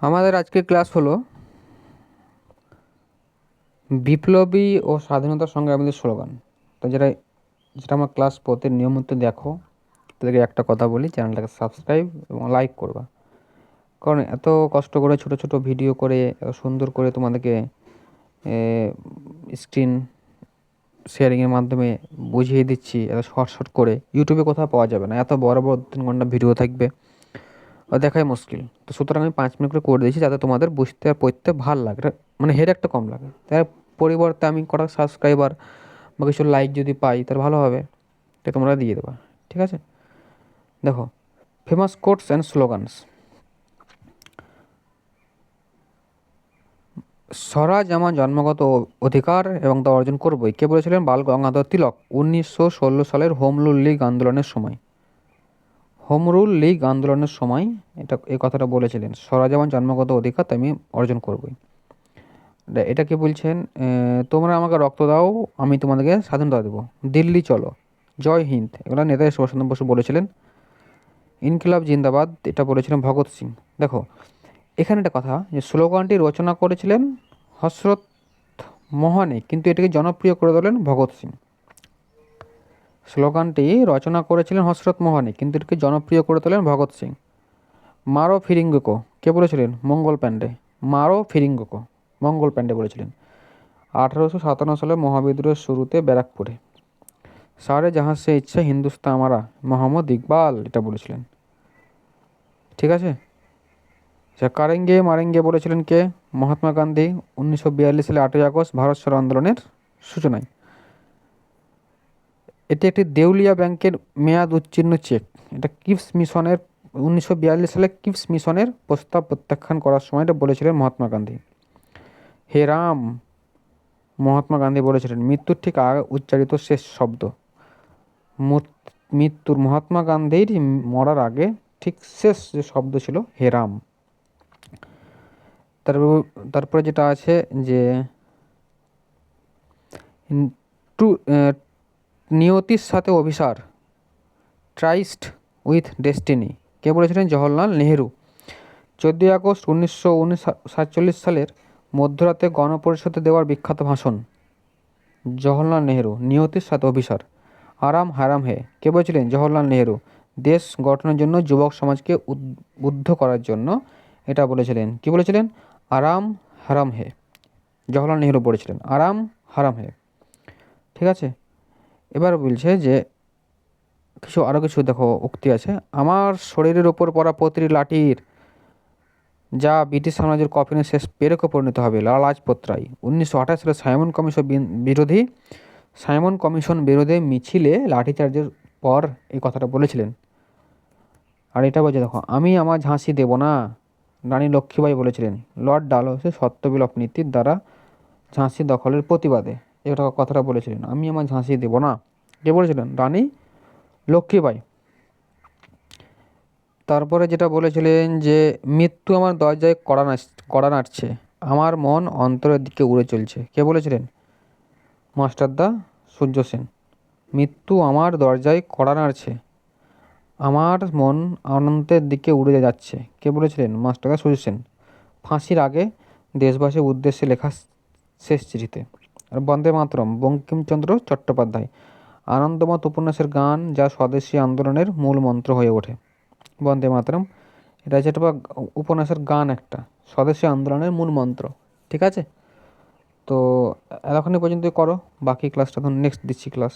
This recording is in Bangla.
আমাদের আজকের ক্লাস হলো বিপ্লবী ও স্বাধীনতা সংগ্রামীদের স্লোগান। তো যেটা যেটা আমার ক্লাস প্রতি নিয়মিত দেখো, তাদেরকে একটা কথা বলি, চ্যানেলটাকে সাবস্ক্রাইব এবং লাইক করবা। কারণ এত কষ্ট করে ছোট ছোট ভিডিও করে এত সুন্দর করে তোমাদেরকে স্ক্রিন শেয়ারিংয়ের মাধ্যমে বুঝিয়ে দিচ্ছি, এত শর্ট শর্ট করে ইউটিউবে কোথাও পাওয়া যাবে না, এত বড় বড় 3 ঘন্টা ভিডিও থাকবে, দেখাই মুশকিল। তো সুতরাং আমি 5 মিনিট করে দিয়েছি যাতে তোমাদের বুঝতে আর পড়তে ভালো লাগে, মানে হেড একটা কম লাগে। তার পরিবর্তে আমি কটা সাবস্ক্রাইবার বা কিছু লাইক যদি পাই তাহলে ভালো হবে, তো তোমরা দিয়ে দেবা। ঠিক আছে, দেখো, ফেমাস কোটস অ্যান্ড স্লোগানস। স্বরাজ আমার জন্মগত অধিকার এবং তা অর্জন করবই, কে বলেছিলেন? বাল গঙ্গাধর তিলক 1916 সালের হোম রুল লীগ আন্দোলনের সময়। হোম রুল লীগ আন্দোলনের সময় এই কথাটা বলেছিলেন, স্বরাজ আমার জন্মগত অধিকার তাই আমি অর্জন করবই। এটা কি বলছেন? তোমরা আমাকে রক্ত দাও, আমি তোমাদেরকে স্বাধীনতা দেবো। দিল্লি চলো, জয় হিন্দ, এগুলো নেতাজি সুভাষচন্দ্র বসু বলেছিলেন। ইনকিলাব জিন্দাবাদ, এটা বলেছিলেন ভগৎ সিং। দেখো, এখানে একটা কথা, যে স্লোগানটি রচনা করেছিলেন হযরত মোহনে, কিন্তু এটাকে জনপ্রিয় করে তোলেন ভগৎ সিং। স্লোগানটি রচনা করেছিলেন হযরত মোহনে, কিন্তু এটাকে জনপ্রিয় করে তোলেন ভগৎ সিং। মারো ফিরিঙ্গোকো, কে বলেছিলেন? মঙ্গল পাণ্ডে। মারো ফিরিঙ্গোকো, মঙ্গল পাণ্ডে বলেছিলেন 1857 সালে মহাবিদ্রোহের শুরুতে ব্যারাকপুরে। সারে জাহাঁ সে ইচ্ছা হিন্দুস্তান আমারা, মোহাম্মদ ইকবাল এটা বলেছিলেন। ঠিক আছে, কারেঙ্গে মারেঙ্গে বলেছিলেন কে? মহাত্মা গান্ধী 1942 সালে 8ই আগস্ট ভারত ছাড়ো আন্দোলনের সূচনায়। এটি একটি দেউলিয়া ব্যাংকের মেয়াদ উত্তীর্ণ চেক। এটা কিপস মিশনের 1942 সালে কিপস মিশনের প্রস্তাব প্রত্যাখ্যান করার সময় এটা বলেছিলেন মহাত্মা গান্ধী। হে রাম, মহাত্মা গান্ধী বলেছিলেন মৃত্যুর ঠিক আগে উচ্চারিত শেষ শব্দ। মৃত্যুর, মহাত্মা গান্ধীর মরার আগে ঠিক শেষ যে শব্দ ছিল হে রাম। তারপরে যেটা আছে যে টু নিয়তির সাথে অভিসার, ট্রাইস্ট উইথ ডেস্টিনি, কে বলেছিলেন? জওহরলাল নেহেরু। 14ই আগস্ট 1947 সালের মধ্যরাতে গণপরিষদে দেওয়ার বিখ্যাত ভাষণ, জওহরলাল নেহেরু। নিয়তির সাথে অভিসার, আরাম হারাম হে, কে বলেছিলেন? জওহরলাল নেহেরু। দেশ গঠনের জন্য যুবক সমাজকে উদ্বুদ্ধ করার জন্য এটা বলেছিলেন। কি বলেছিলেন? আরাম হারাম হে, জওহরলাল নেহেরু বলেছিলেন আরাম হারাম হে। ঠিক আছে, এবার বলছে যে আরও কিছু দেখো উক্তি আছে। আমার শরীরের ওপর পড়া প্রতিটি লাঠির যা ব্রিটিশ সাম্রাজ্যের কফিনের শেষ পেরেকে পরিণত হবে। লালা লাজপত রায় 1928 সালে সাইমন কমিশন বিরোধী মিছিলে লাঠিচার্জের পর এই কথাটা বলেছিলেন। আর এটা বলছে, দেখো, আমি আমার ঝাঁসি দেব না, রানী লক্ষ্মীবাই বলেছিলেন। লর্ড ডালহৌসি সত্যবিলোপ নীতির দ্বারা ঝাঁসি দখলের প্রতিবাদে এটা কথাটা বলেছিলেন, আমি আমার ঝাঁসি দেব না। কে বলেছিলেন? রানী লক্ষ্মীবাই। তারপরে যেটা বলেছিলেন যে মৃত্যু আমার দরজায় কড়া নাড়ছে, আমার মন অন্তরের দিকে উড়ে চলছে। কে বলেছিলেন? মাস্টারদা সূর্য সেন। মৃত্যু আমার দরজায় কড়া নাড়ছে, আমার মন অনন্তের দিকে উড়ে যাচ্ছে, কে বলেছিলেন? মাস্টারদা সূর্য সেন। ফাঁসির আগে দেশবাসীর উদ্দেশ্যে লেখা শেষ চিঠিতে। আর বন্দে মাতরম বঙ্কিমচন্দ্র চট্টোপাধ্যায়। আনন্দমঠ উপন্যাসের গান যা স্বদেশী আন্দোলনের মূল মন্ত্র হয়ে ওঠে। বন্দে মাতরম, এটা হচ্ছে একটা উপন্যাসের গান, একটা স্বদেশী আন্দোলনের মূল মন্ত্র। ঠিক আছে, তো এতক্ষণই পর্যন্ত করো, বাকি ক্লাসটা তো নেক্সট দিচ্ছি ক্লাস।